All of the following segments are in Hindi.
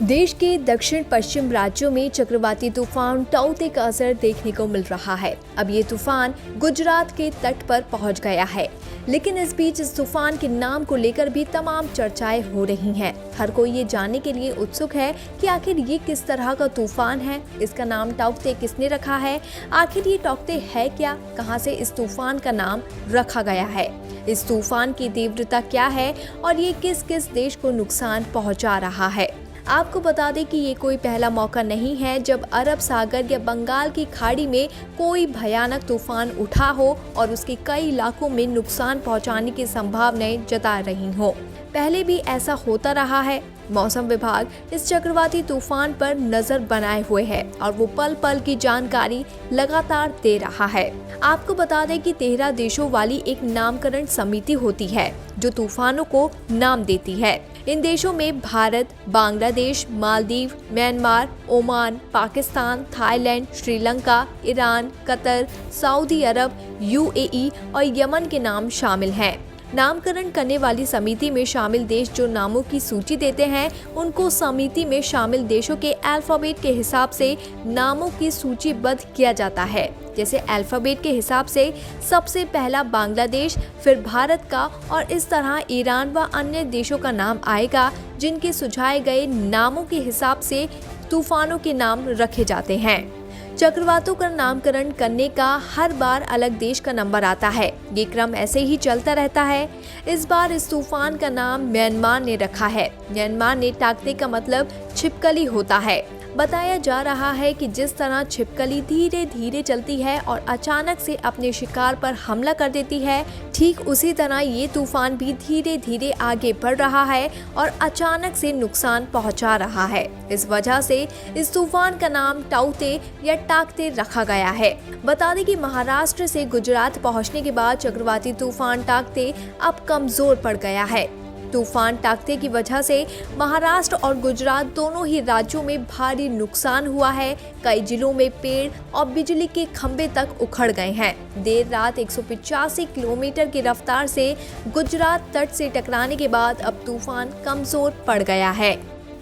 देश के दक्षिण पश्चिम राज्यों में चक्रवाती तूफान टाउते का असर देखने को मिल रहा है। अब ये तूफान गुजरात के तट पर पहुंच गया है, लेकिन इस बीच इस तूफान के नाम को लेकर भी तमाम चर्चाएं हो रही हैं। हर कोई ये जानने के लिए उत्सुक है कि आखिर ये किस तरह का तूफान है, इसका नाम टाउते किसने रखा है, आखिर ये टाउते है क्या, कहां से इस तूफान का नाम रखा गया है, इस तूफान की तीव्रता क्या है और ये किस किस देश को नुकसान पहुंचा रहा है। आपको बता दें कि ये कोई पहला मौका नहीं है जब अरब सागर या बंगाल की खाड़ी में कोई भयानक तूफान उठा हो और उसके कई इलाकों में नुकसान पहुंचाने की संभावनाएं जता रही हो। पहले भी ऐसा होता रहा है। मौसम विभाग इस चक्रवाती तूफान पर नजर बनाए हुए है और वो पल पल की जानकारी लगातार दे रहा है। आपको बता दें कि 13 देशों वाली एक नामकरण समिति होती है जो तूफानों को नाम देती है। इन देशों में Bharat, Bangladesh, Maldives, Myanmar, Oman, Pakistan, Thailand, Sri Lanka, Iran, Qatar, Saudi अरब, यूएई और यमन के नाम शामिल हैं। नामकरण करने वाली समिति में शामिल देश जो नामों की सूची देते हैं, उनको समिति में शामिल देशों के अल्फाबेट के हिसाब से नामों की सूचीबद्ध किया जाता है। जैसे अल्फाबेट के हिसाब से सबसे पहला बांग्लादेश, फिर भारत का और इस तरह ईरान व अन्य देशों का नाम आएगा, जिनके सुझाए गए नामों के हिसाब से तूफानों के नाम रखे जाते हैं। चक्रवातों का नामकरण करने का हर बार अलग देश का नंबर आता है। ये क्रम ऐसे ही चलता रहता है। इस बार इस तूफान का नाम म्यांमार ने रखा है। म्यांमार ने टाकते का मतलब छिपकली होता है। बताया जा रहा है कि जिस तरह छिपकली धीरे धीरे चलती है और अचानक से अपने शिकार पर हमला कर देती है, ठीक उसी तरह ये तूफान भी धीरे धीरे आगे बढ़ रहा है और अचानक से नुकसान पहुंचा रहा है। इस वजह से इस तूफान का नाम टाउते या टाकते रखा गया है। बता दें कि महाराष्ट्र से गुजरात पहुंचने के बाद चक्रवाती तूफान टाकते अब कमजोर पड़ गया है। तूफान टाकते की वजह से महाराष्ट्र और गुजरात दोनों ही राज्यों में भारी नुकसान हुआ है। कई जिलों में पेड़ और बिजली के खंभे तक उखड़ गए हैं। देर रात 185 किलोमीटर की रफ्तार से गुजरात तट से टकराने के बाद अब तूफान कमजोर पड़ गया है।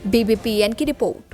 BBPN की रिपोर्ट।